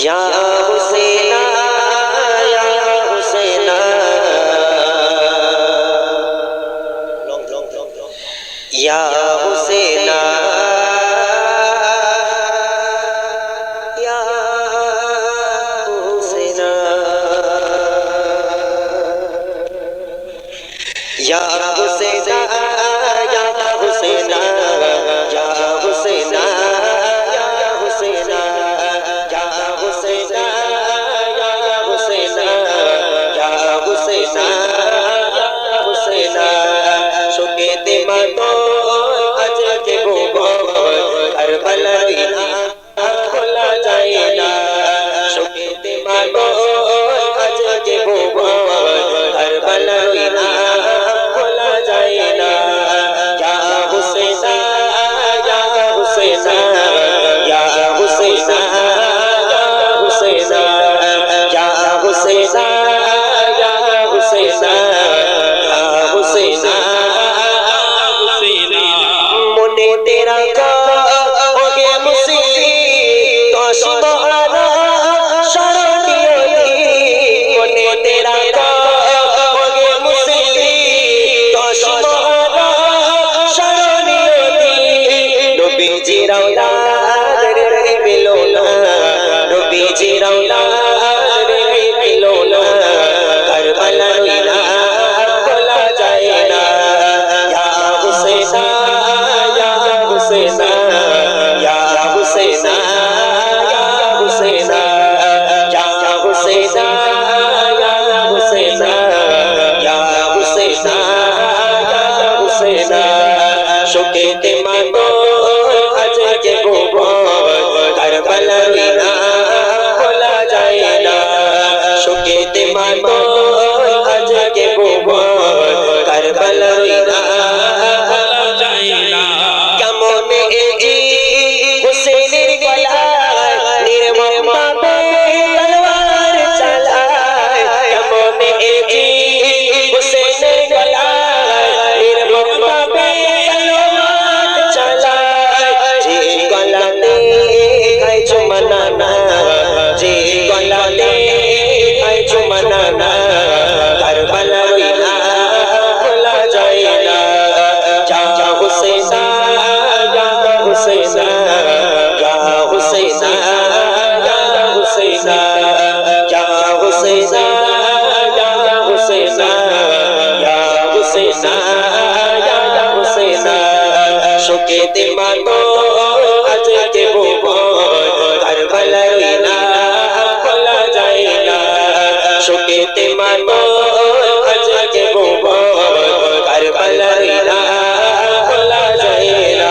या हुसैना या हुसैना या हुसैना या हुसैना या हुसैना या हुसैना या हुसैना या हुसैना या हुसैना या हुसैना या हुसैना या हुसैना शोकेते मानो आज के गोबो करबला बिना खोला जाए ना शोकेते मानो आज के गोबो करबला बिना खोला जाए ना या हुसैना या हुसैना या हुसैना या हुसैना या हुसैना या हुसैना या हुसैना मुने तेरा का हो गया मुसीबत तो सुबहाना शरणियों मुने तेरा का हो गया मुसीबत तो सुबहाना शरणियों नबी जी रौला रे बिलोला नबी जी रौला रे बिलोला करबला बिना खोला जाए ना या हुसैना या हुसैना या हुसैना या हुसैना या हुसैना या हुसैना या हुसैना या हुसैना शोकेते मानो आज के गोबो करबला बिना खोला जाए ना शोकेते मानो आज के गोबो करबला बिना खोला जाए ना কেমন এজি হুসেনের গলায় নির্মম ভাবে তলোয়ার চালায় কেমন এজি হুসেনের গলায় নির্মম ভাবে তলোয়ার চালায় যে গলাতে খাই চুমানা যে গলাতে খাই চুমানা কারবালা বিনা খোলা যায় না যা হুসেনা या हुसैना या हुसैना या हुसैना या हुसैना या हुसैना या हुसैना या हुसैना शोकेते मानो आज के गोबो करबला बिना खोला जाए ना शोकेते मानो आज के गोबो करबला बिना खोला जाए ना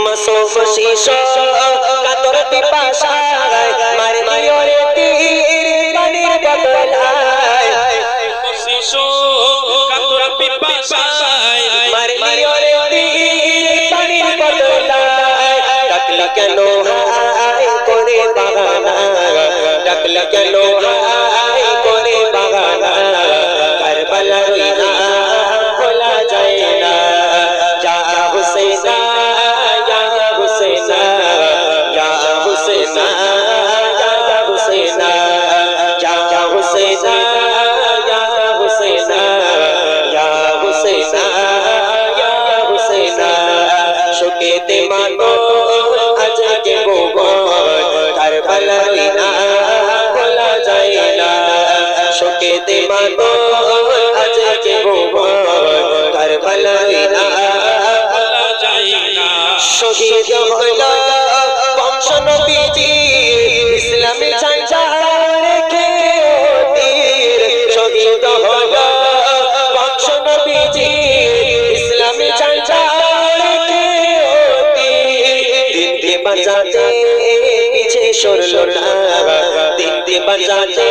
मसूफ शीशो कातर पिपासा मारे दियो रे तीर पानीर बदलाय शीशो कातर पिपासा मारे दियो रे तीर पानीर बदलाय डाकला केनो हाय कोरे बागाना डाकला केनो हाय कोरे बागाना करबला बिना खोला जाए ना या हुसैना या हुसैना या हुसैना या हुसैना या हुसैना या हुसैना या हुसैना या हुसैना शोकेते मानो आज के गोबो करबला बिना खोला जाए ना शोकेते मानो आज के गोबो करबला बिना खोला जाए ना শহীদ হলো বংশ নবীজি ইসলামে ঝান্ডা রেখে তীর শহীদ হলো বংশ নবীজি ইসলামে ঝান্ডা রেখে তীর দিন দিয়ে বাঁচাতে পিছে সরলো না দিন দিয়ে বাঁচাতে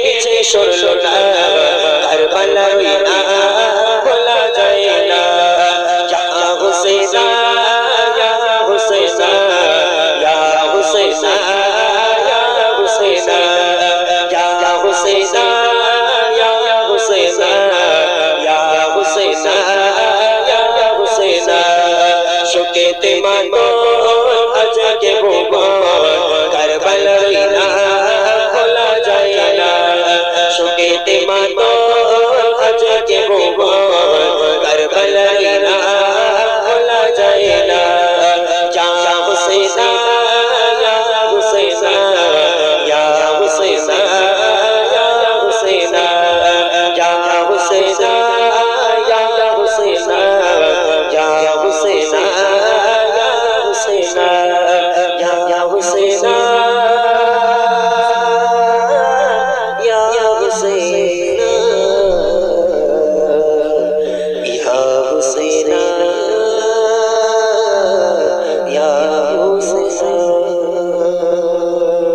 পিছে সরলো না কারবালা বিনা খোলা যায় না या हुसैना या हुसैना या हुसैना या हुसैना या हुसैना या हुसैना या हुसैना या हुसैना शोकेते मानो आज के गोबो से